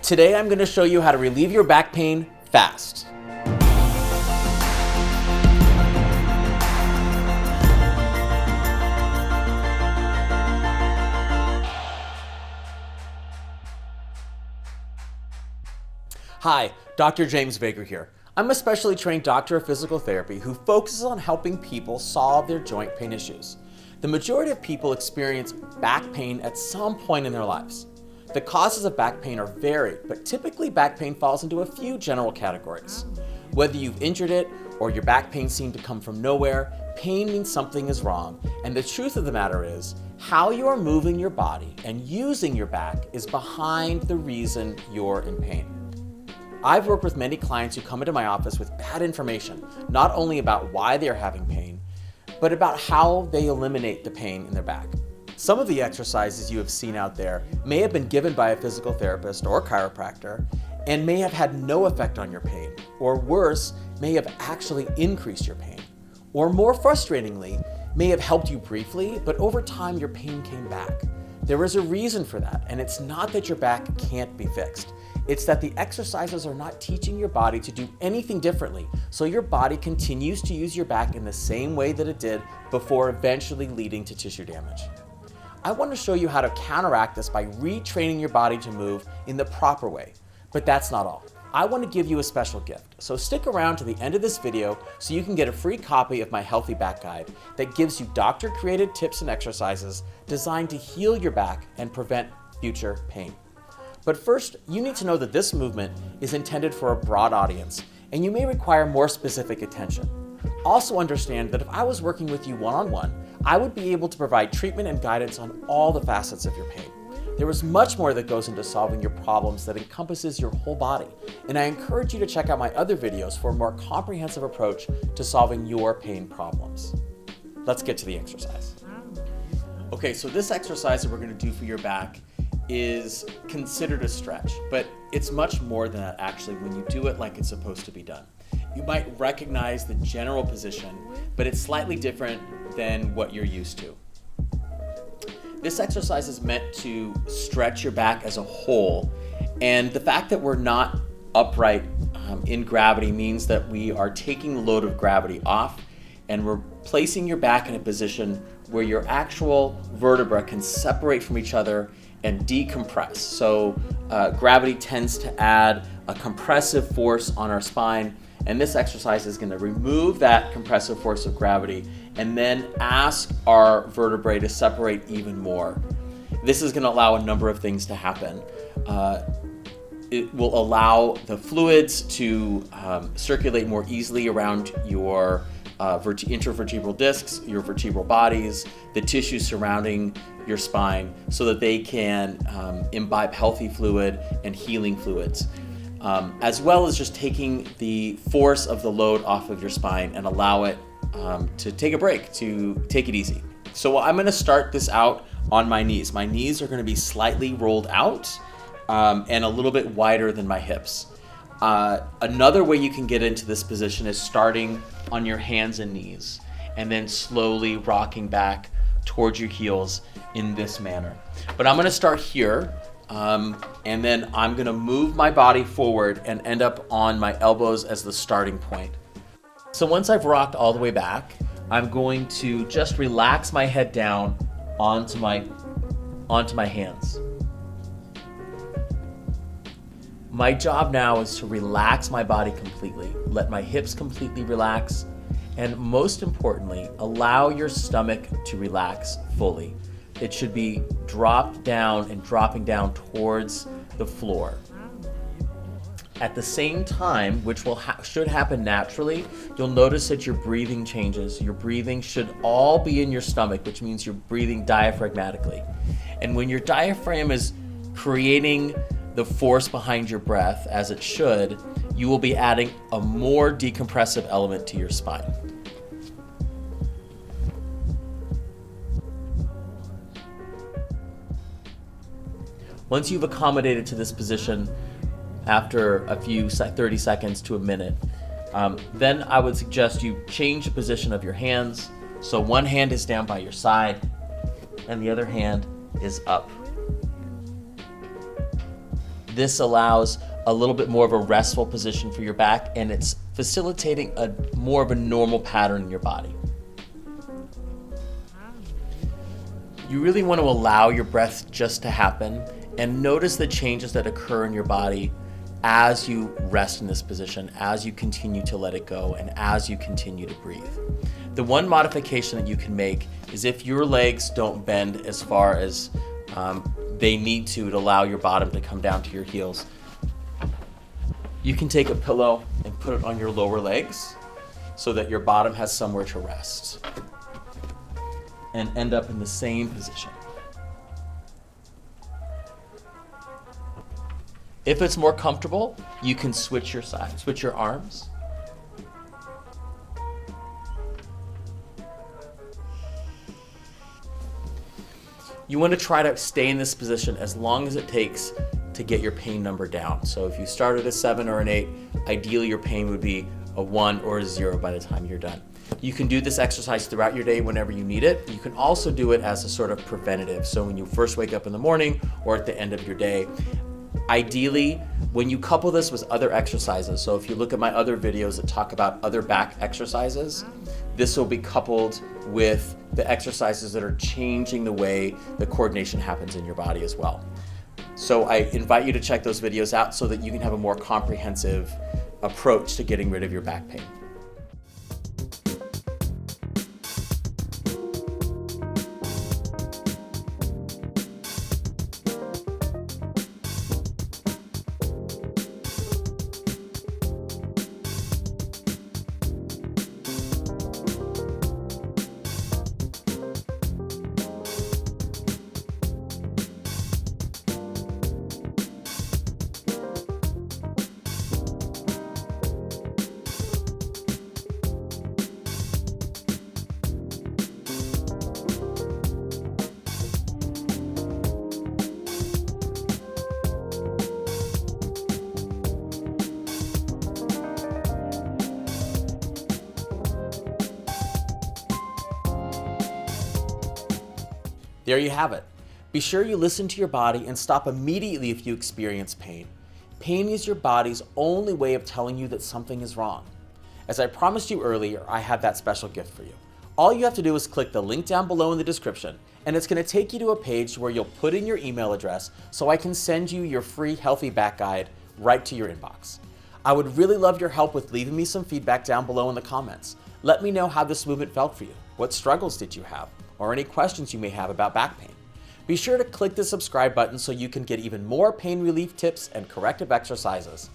Today I'm going to show you how to relieve your back pain fast. Hi, Dr. James Vegher here. I'm a specially trained doctor of physical therapy who focuses on helping people solve their joint pain issues. The majority of people experience back pain at some point in their lives. The causes of back pain are varied, but typically back pain falls into a few general categories. Whether you've injured it or your back pain seemed to come from nowhere, pain means something is wrong, and the truth of the matter is, how you are moving your body and using your back is behind the reason you're in pain. I've worked with many clients who come into my office with bad information, not only about why they're having pain, but about how they eliminate the pain in their back. Some of the exercises you have seen out there may have been given by a physical therapist or chiropractor and may have had no effect on your pain, or worse, may have actually increased your pain, or more frustratingly, may have helped you briefly, but over time your pain came back. There is a reason for that, and it's not that your back can't be fixed. It's that the exercises are not teaching your body to do anything differently, so your body continues to use your back in the same way that it did before eventually leading to tissue damage. I want to show you how to counteract this by retraining your body to move in the proper way, but that's not all. I want to give you a special gift, so stick around to the end of this video so you can get a free copy of my Healthy Back Guide that gives you doctor-created tips and exercises designed to heal your back and prevent future pain. But first, you need to know that this movement is intended for a broad audience, and you may require more specific attention. Also understand that if I was working with you one-on-one, I would be able to provide treatment and guidance on all the facets of your pain. There is much more that goes into solving your problems that encompasses your whole body, and I encourage you to check out my other videos for a more comprehensive approach to solving your pain problems. Let's get to the exercise. Okay, so this exercise that we're going to do for your back is considered a stretch, but it's much more than that actually when you do it like it's supposed to be done. You might recognize the general position, but it's slightly different than what you're used to. This exercise is meant to stretch your back as a whole, and the fact that we're not upright in gravity means that we are taking the load of gravity off, and we're placing your back in a position where your actual vertebra can separate from each other and decompress. So gravity tends to add a compressive force on our spine, and this exercise is going to remove that compressive force of gravity and then ask our vertebrae to separate even more. This is going to allow a number of things to happen. It will allow the fluids to circulate more easily around your intervertebral discs, your vertebral bodies, the tissue surrounding your spine, so that they can imbibe healthy fluid and healing fluids, as well as just taking the force of the load off of your spine and allow it to take a break, to take it easy. So I'm going to start this out on my knees. My knees are going to be slightly rolled out and a little bit wider than my hips. Another way you can get into this position is starting on your hands and knees and then slowly rocking back towards your heels in this manner. But I'm going to start here and then I'm going to move my body forward and end up on my elbows as the starting point. So once I've rocked all the way back, I'm going to just relax my head down onto my hands. My job now is to relax my body completely, let my hips completely relax, and most importantly, allow your stomach to relax fully. It should be dropped down and dropping down towards the floor. At the same time, which should happen naturally, you'll notice that your breathing changes. Your breathing should all be in your stomach, which means you're breathing diaphragmatically. And when your diaphragm is creating the force behind your breath, as it should, you will be adding a more decompressive element to your spine. Once you've accommodated to this position, after a few 30 seconds to a minute, then I would suggest you change the position of your hands. So one hand is down by your side and the other hand is up. This allows a little bit more of a restful position for your back, and it's facilitating more of a normal pattern in your body. You really want to allow your breath just to happen and notice the changes that occur in your body as you rest in this position, as you continue to let it go, and as you continue to breathe. The one modification that you can make is if your legs don't bend as far as they need to allow your bottom to come down to your heels, you can take a pillow and put it on your lower legs so that your bottom has somewhere to rest and end up in the same position. If it's more comfortable, you can switch your side, switch your arms. You want to try to stay in this position as long as it takes to get your pain number down. So if you start at a 7 or an 8, ideally your pain would be a 1 or a 0 by the time you're done. You can do this exercise throughout your day whenever you need it. You can also do it as a sort of preventative. So when you first wake up in the morning or at the end of your day. Ideally, when you couple this with other exercises, so if you look at my other videos that talk about other back exercises, this will be coupled with the exercises that are changing the way the coordination happens in your body as well. So I invite you to check those videos out so that you can have a more comprehensive approach to getting rid of your back pain. There you have it. Be sure you listen to your body and stop immediately if you experience pain. Pain is your body's only way of telling you that something is wrong. As I promised you earlier, I have that special gift for you. All you have to do is click the link down below in the description, and it's going to take you to a page where you'll put in your email address so I can send you your free Healthy Back Guide right to your inbox. I would really love your help with leaving me some feedback down below in the comments. Let me know how this movement felt for you. What struggles did you have? Or any questions you may have about back pain. Be sure to click the subscribe button so you can get even more pain relief tips and corrective exercises.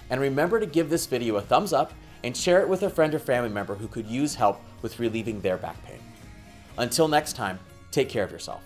And remember to give this video a thumbs up and share it with a friend or family member who could use help with relieving their back pain. Until next time, take care of yourself.